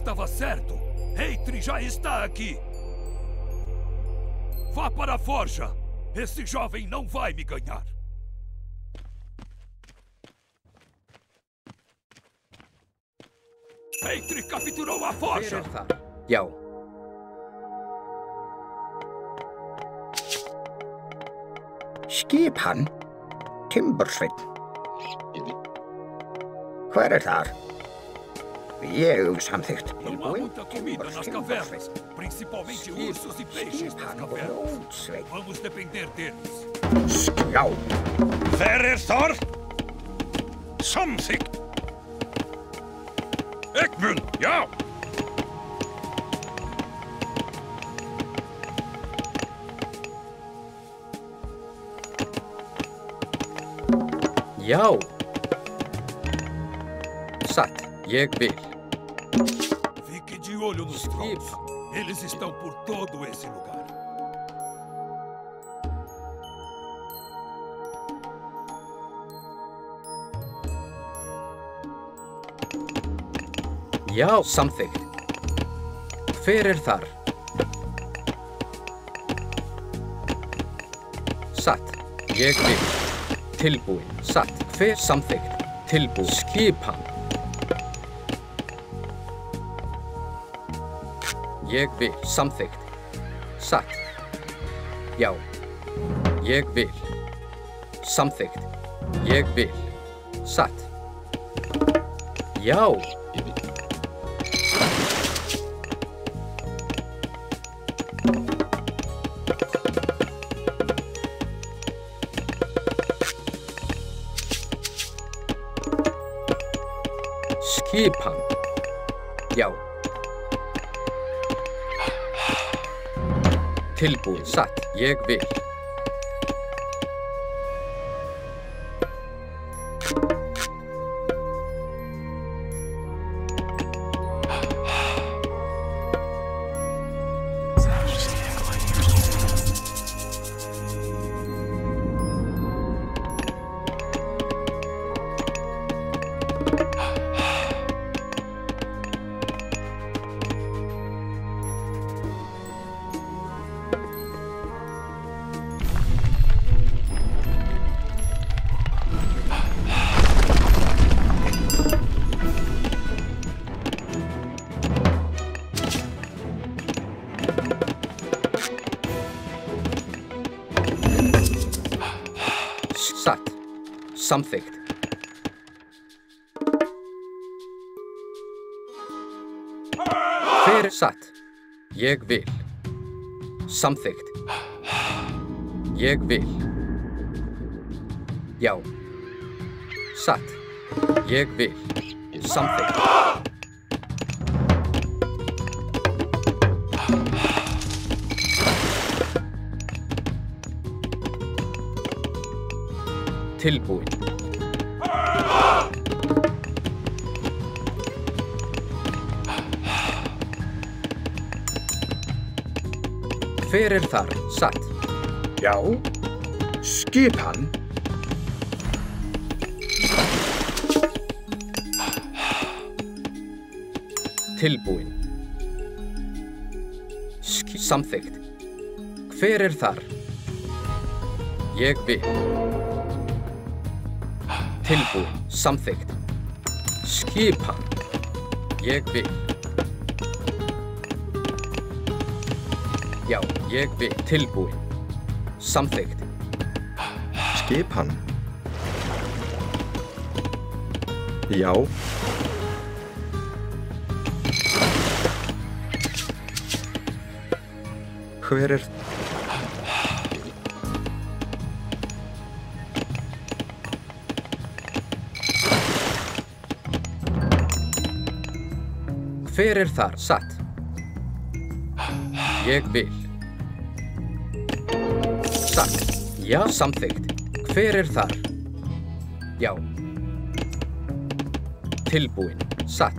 estava certo. Eitri já está aqui. Vá para a forja. Esse jovem não vai me ganhar. Eitri capturou a forja. Já. Skipan? Timbursveinn. Hver þar? Ég samþykkt. Não há muita comida nas cavernas, principalmente ursos e peixes nas cavernas. Vamos depender deles. Já. Hver þar? Samþykkt. Ekmun, já. Já. Satt, ég vil. Fique de olho nos trolls. Eles estão por todo esse lugar. Já, samþykkt. Hver þar? Satt, ég vil. Tilbúin, satt, hver samþykkt. Tilbúin, skipan. Ég vil, samþykkt. Satt. Já. Ég vil. Samþykkt. Ég vil. Satt. Já. Skipan. Já. Tilbúin, satt, ég vil. Satt. Samþykkt. Hver satt? Ég vil. Samþykkt. Ég vil. Já. Satt. Ég vil. Samþykkt. Tilbúin. Hver þar? Satt. Já. Skipan. Tilbúin. Samþykkt. Hver þar? Ég vil. Tilbúin. Samþykkt. Skipan. Ég vil. Já, ég vil. Tilbúin. Samþykkt. Skipan. Já. Hver Hver þar? Satt. Ég vil. Satt. Já, samþykkt. Hver þar? Já. Tilbúin. Satt.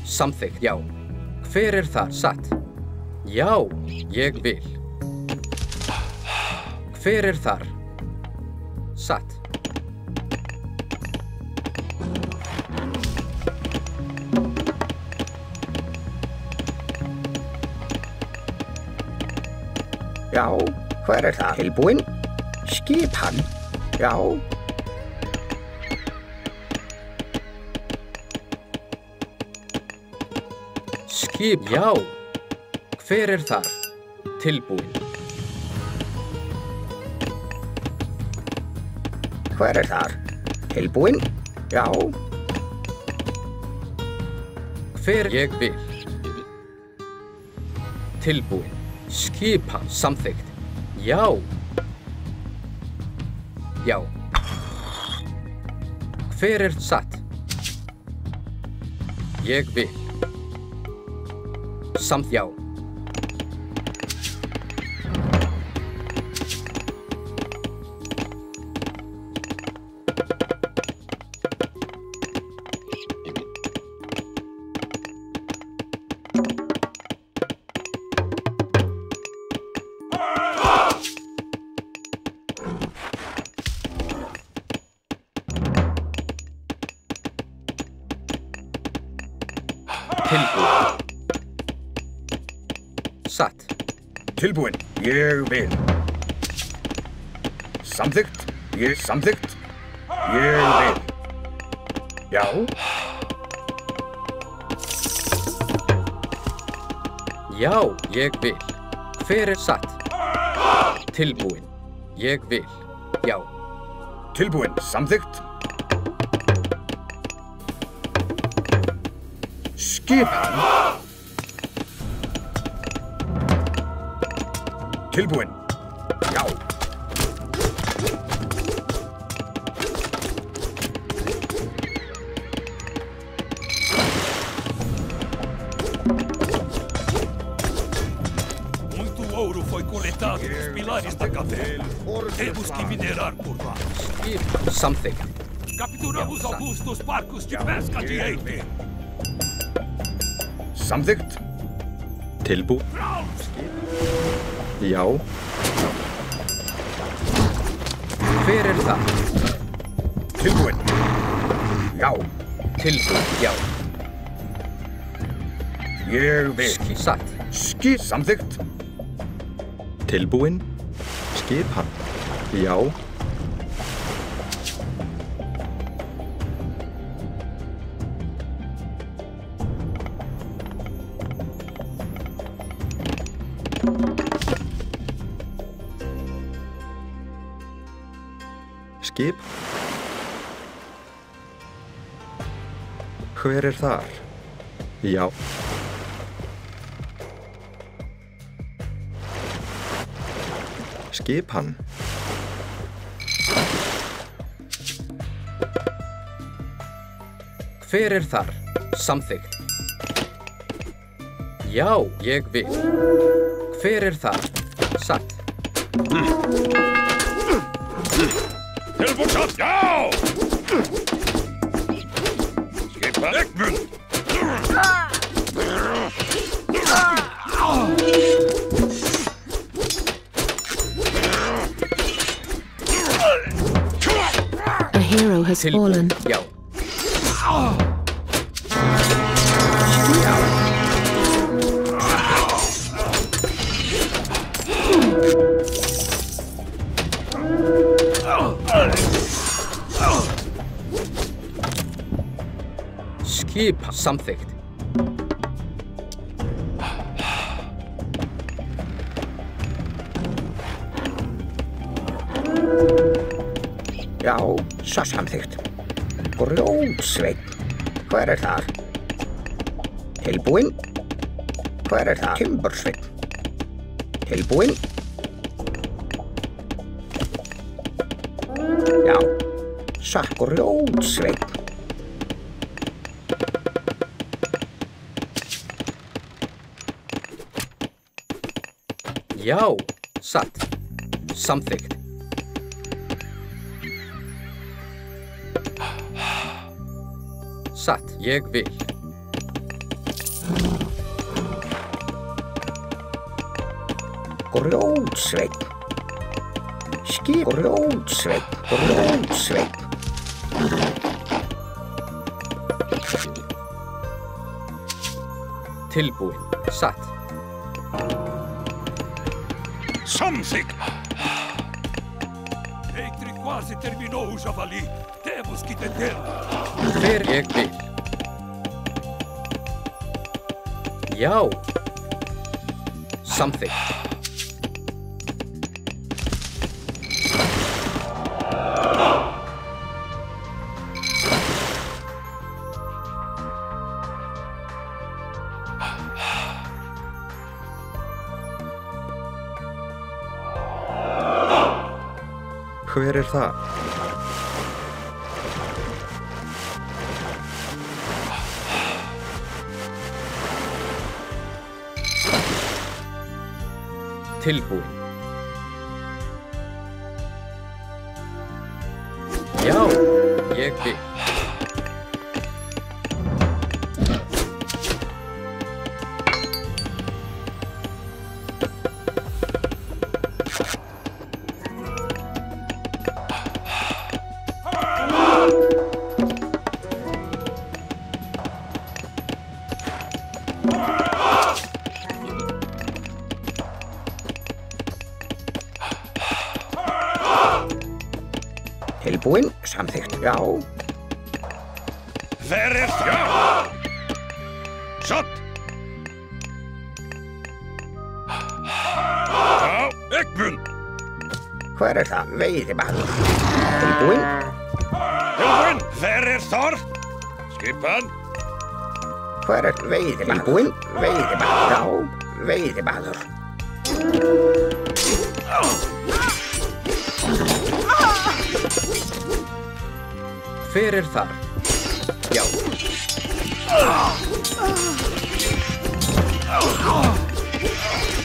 Samþykkt. Já. Hver þar? Satt. Já, ég vil. Hver þar? Satt. Já, hver það? Tilbúinn? Skipan? Já. Skip, já. Hver þar? Tilbúinn. Hver þar? Tilbúinn? Já. Hver ég vil. Tilbúinn. Skipan, samþykkt. Já. Já. Hver satt? Ég vil. Samt já. Tilbúinn. Satt. Tilbúinn. Ég vil. Samþykkt. Ég samþykkt. Ég vil. Já. Já, ég vil. Hver satt? Tilbúinn. Ég vil. Já. Tilbúinn. Samþykkt. Skipan. Tilbúinn. Já. Muito ouro foi coletado nos pilares da caverna. Temos que minerar por lá. Skipan, samþykkt. Capturamos alguns dos barcos de pesca de Eivir. Samþykkt. Tilbú. Já. Hver það? Tilbúinn. Já. Tilbúinn, já. Ég vil. Satt. Samþykkt. Tilbúinn. Skipan. Já. Skip. Hver þar? Já. Skipan. Hver þar? Samþykkt. Já, ég vil. Hver þar? Satt. Tilbúinn satt, já! Skipa Egmund! A hero has fallen. Já. Skipan, samþykkt. Já, svo samþykkt. Grjótsveinn. Hver þar? Tilbúinn? Hver það? Timbursveinn. Tilbúinn? Já, svo grjótsveinn. Já, satt. Samþykkt. Satt, ég vil. Grjótsveinn. Skip grjótsveinn. Grjótsveinn. Tilbúin. Satt. Samþykkt. Eitri quasi terminou o javali. Temos que detê-lo. Hver ég vil. Já. Samþykkt. Hver það? Tilbúin. Já, ég vil. Tilbúin. Samþykkt. Já. Hver það? Já. Satt. Já, Eggmund. Hver það? Veiðimaður. Tilbúin. Tilbúin. Hver þar? Skipan. Hver veiðimaður? Tilbúin. Veiðimaður. Já. Veiðimaður. Hver þar? Já.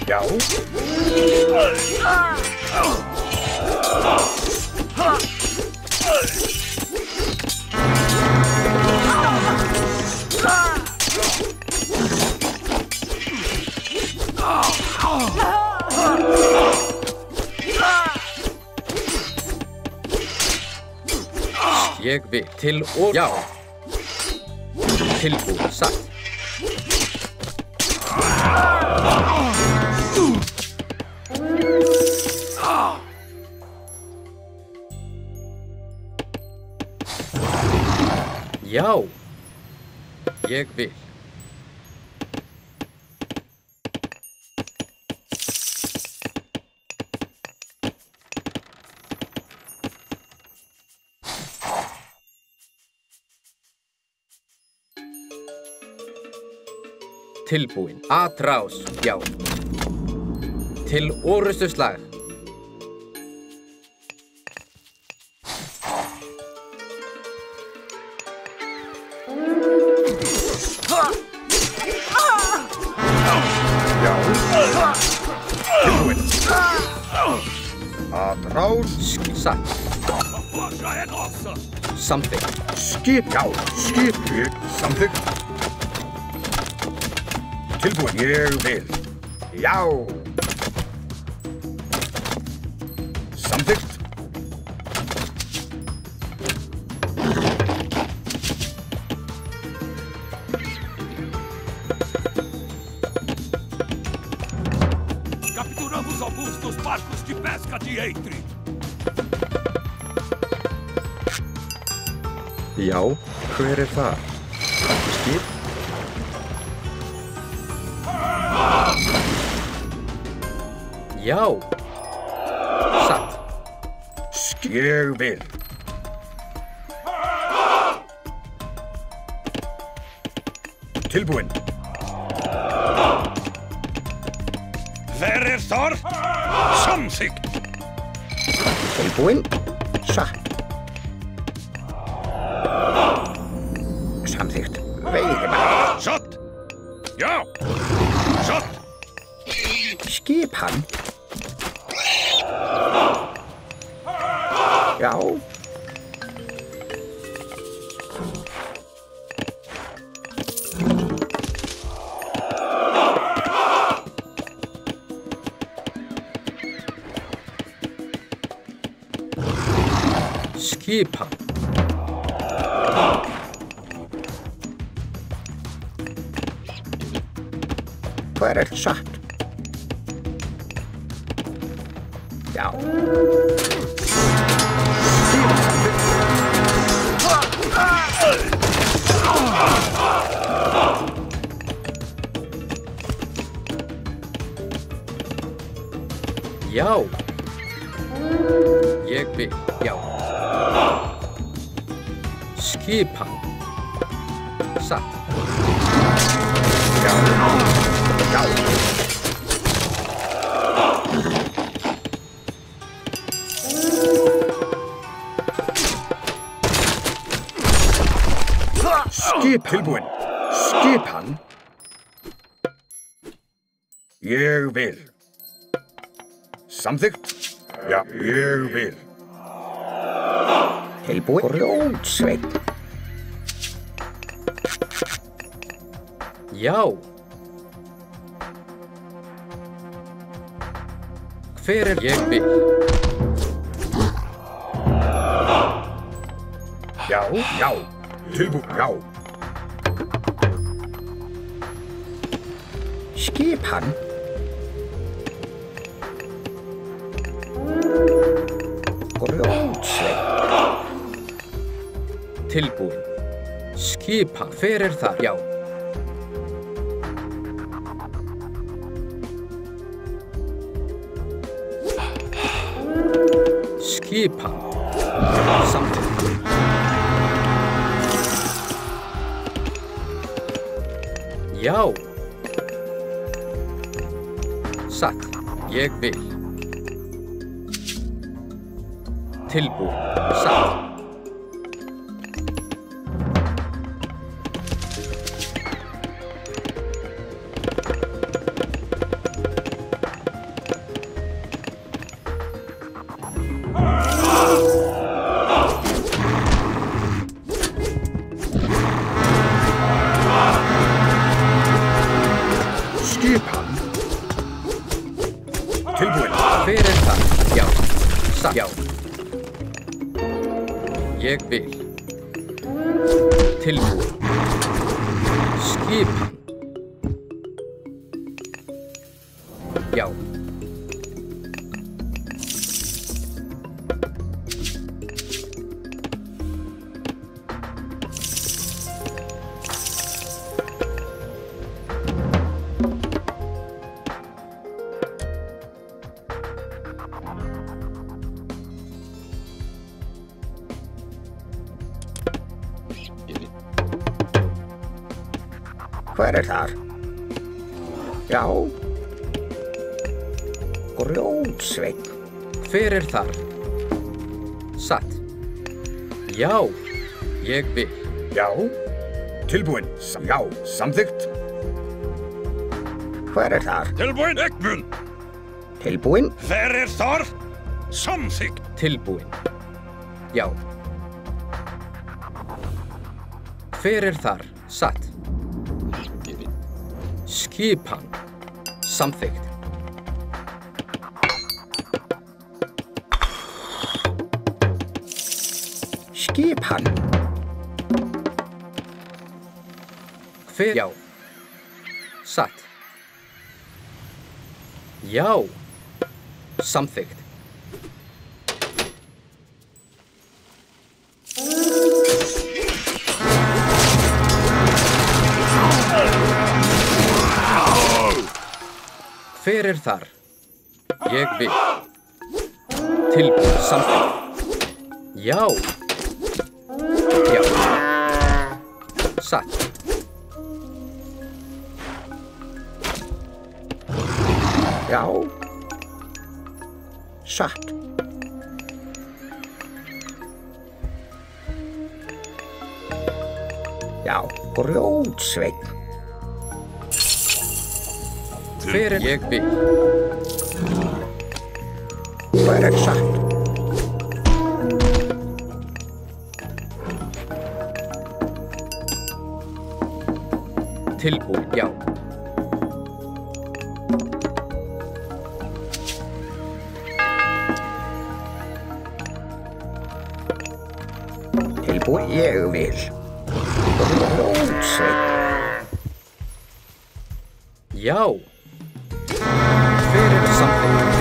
Já. Ég vil. Til og já. Tilbúin. Satt. Já. Ég vil. Tilbúin. Atrás. Já. Til orrustuslag. Atrás. Satt. Forja é nossa. Samþykkt. Skip. Já. Skip. Samþykkt. Tilbúin. Ég vil. Já. Samþykkt. Capturamos alguns dos barcos de pesca de Eitri. Já. Hver það? Skip. Já. Satt. Ég vil. Tilbúin. Hver þar? Samþykkt. Tilbúin. Satt. Samþykkt. Veiðimaður. Satt. Já. Satt. Skipan. Já. Skipan. Hver satt? Já. Já. Ég vil, já. Skipan. Satt. Já. Já. Skip tilbúin. Skipan. Ég vil. Samþykkt. Já, ég vil. Tilbúin. Grjótsveinn. Já. Hver ég vil? Já, já. Tilbúin, já. Skipan. Grjótsveinn. Tilbúin. Skipan. Hver það? Já. Skipan. Samþykkt. Já. Satt. Ég vil. Tilbúin. Satt. Skipan. Tilbúin. Hver það? Já. Satt. Já. Ég vil. Tilbúin. Skipan. Já. Hver þar? Já. Grjótsveinn. Hver þar? Satt. Já. Ég vil. Já. Tilbúin. Já, samþykkt. Hver þar? Tilbúin. Ekbun. Tilbúin. Hver þar? Samþykkt. Tilbúin. Já. Hver þar? Satt. Skipan. Samþykkt. Skipan. Hver? Já. Satt. Já. Samþykkt. Hver þar? Ég vil. Tilbúin. Samþykkt. Já. Já. Satt. Já. Satt. Já. Grjótsveinn. Hver ég vil. Hver satt? Tilbúin. Já. Tilbúin, ég vil. Grjótsveinn. Já. Hver samþykkt?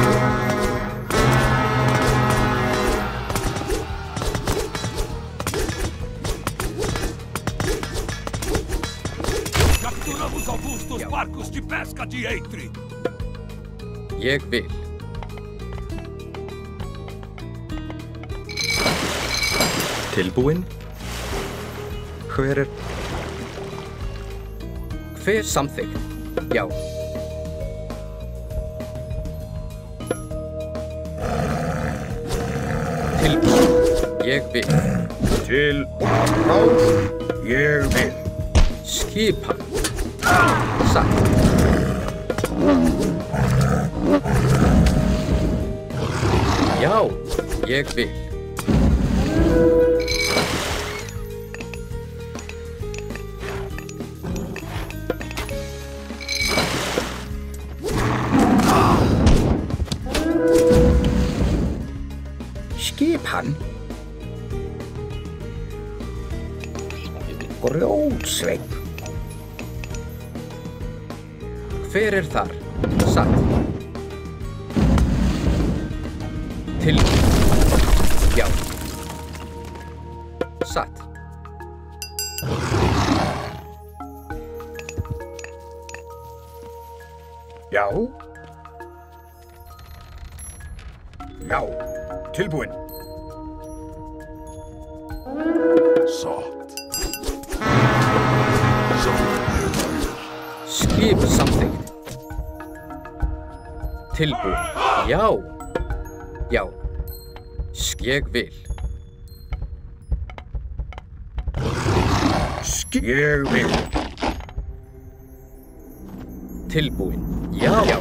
Capturamos alguns dos barcos de pesca de Eitri. Ég vil. Tilbúin? Hver samþykkt? Já. Tilbúin. Ég vil. Til átráð. Ég vil. Skipan. Satt. Já, ég vil. Skipan. Grjótsveinn. Hver þar? Satt. Tilbúin. Já. Satt. Já. Já. Tilbúin. Satt. Skip samþykkt. Tilbúin. Já. Já. Ég vil. Ég vil. Tilbúin. Já. Já.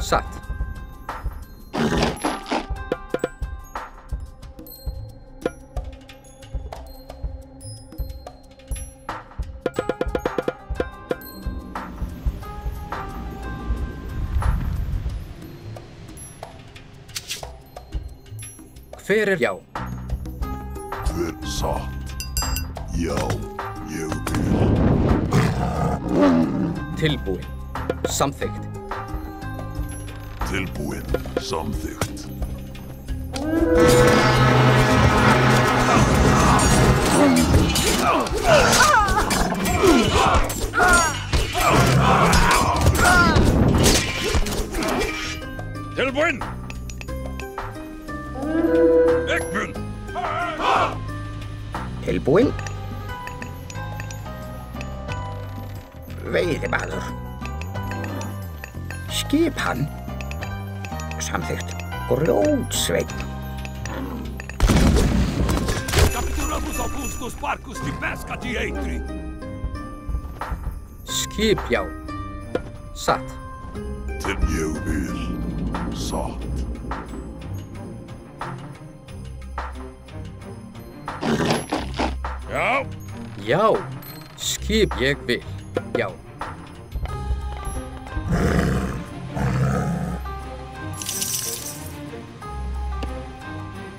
Satt. Hver já? Hver satt? Já, ég vil. Tilbúin. Samþykkt. Tilbúin. Samþykkt. Tilbúin! Ekbun! Tilbúin. Veiðimaður. Skipan. Samþykkt. Grjótsveinn. Capturamos alguns dos barcos de pesca de Eitri. Skip já. Satt. Til ég vil. Satt. Já. Já. Skip ég vil. Já.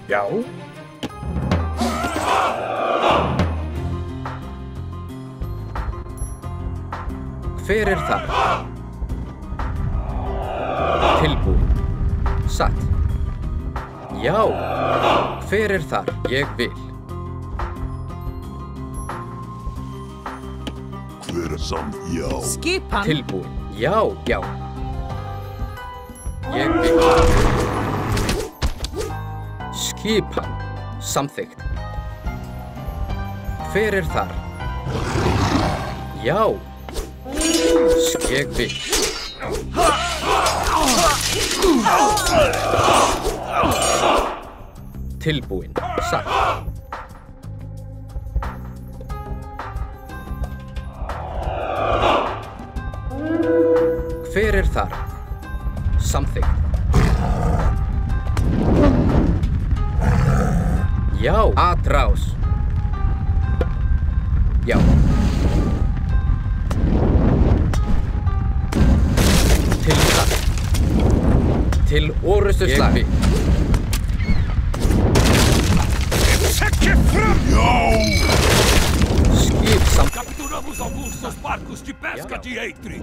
Já. Hver þar? Tilbúin. Satt. Já. Hver þar? Ég vil. Hver samt já. Skipan. Tilbúin. Já. Já. Ég vil. Skipan. Samþykkt. Hver þar? Já. Ég vil. Tilbúin. Satt. Hver þar? Samþykkt. Já. Atrás. Já. Til það. Til orustu slag. Sekki frá! alguns dos barcos de pesca de Eitri.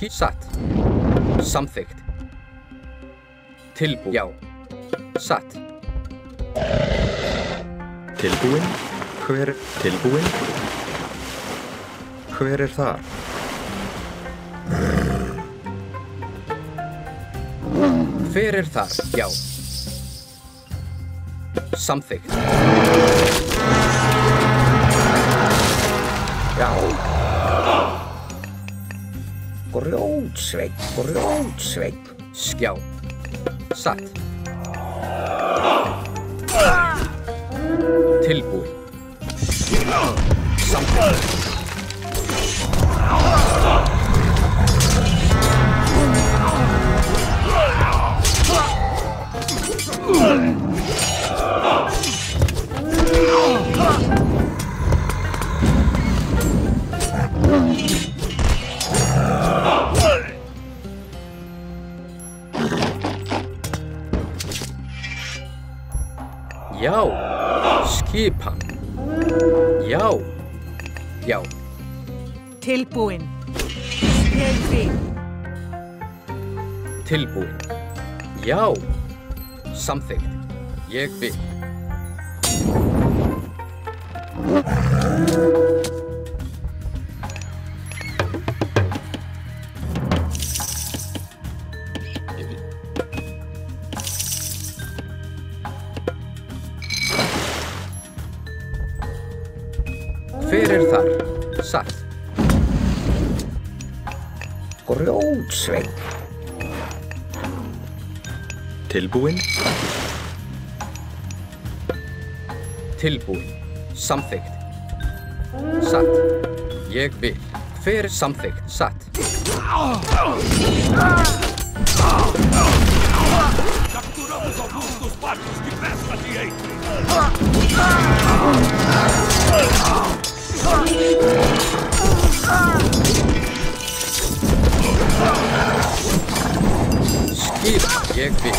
Satt. Samþykkt. Tilbúin. Já. Satt. Tilbúin? Hver tilbúin? Hver þar? Hver þar? Já. Samþykkt. Já. Grjótsveinn, grjótsveinn. Skjá. Satt. Tilbúin. Samþykkt. Já. Skipan. Já. Já. Tilbúin. Ég vil. Tilbúin. Já. Samþykkt. Ég vil. Hver þar? Satt. Grjótsveinn. Tilbúin? Tilbúin. Samþykkt. Satt. Ég vil. Hver samþykkt? Satt. Capturamos alguns dos barcos de pesca de Eitri. Skip. Ég vil.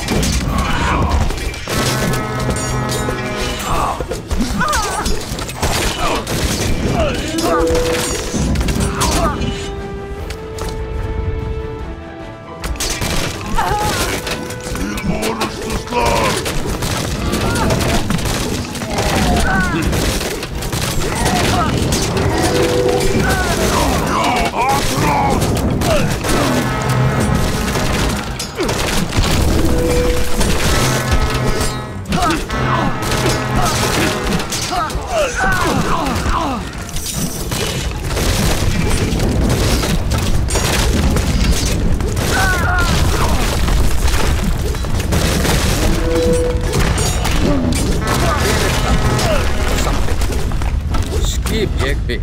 Skip. Ég vil.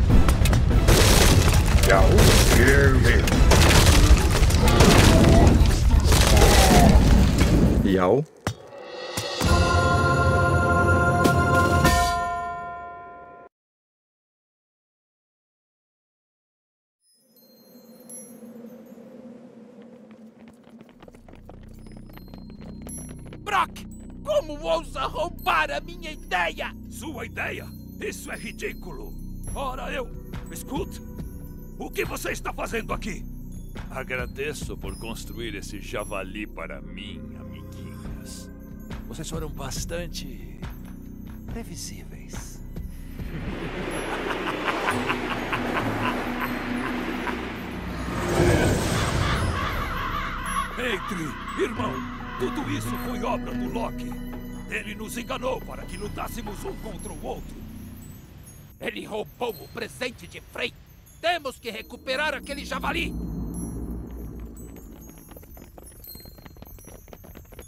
Já, ég vil. Já. Brock! Como ousa roubar a minha ideia? Sua ideia? Isso é ridículo! Ora, escute! O que você está fazendo aqui? Agradeço por construir esse javali para mim, amiguinhos. Vocês foram bastante previsíveis. Eitri, irmão, tudo isso foi obra do Loki. Ele nos enganou para que lutássemos um contra o outro. Ele roubou o presente de Frey. Temos que recuperar aquele javali.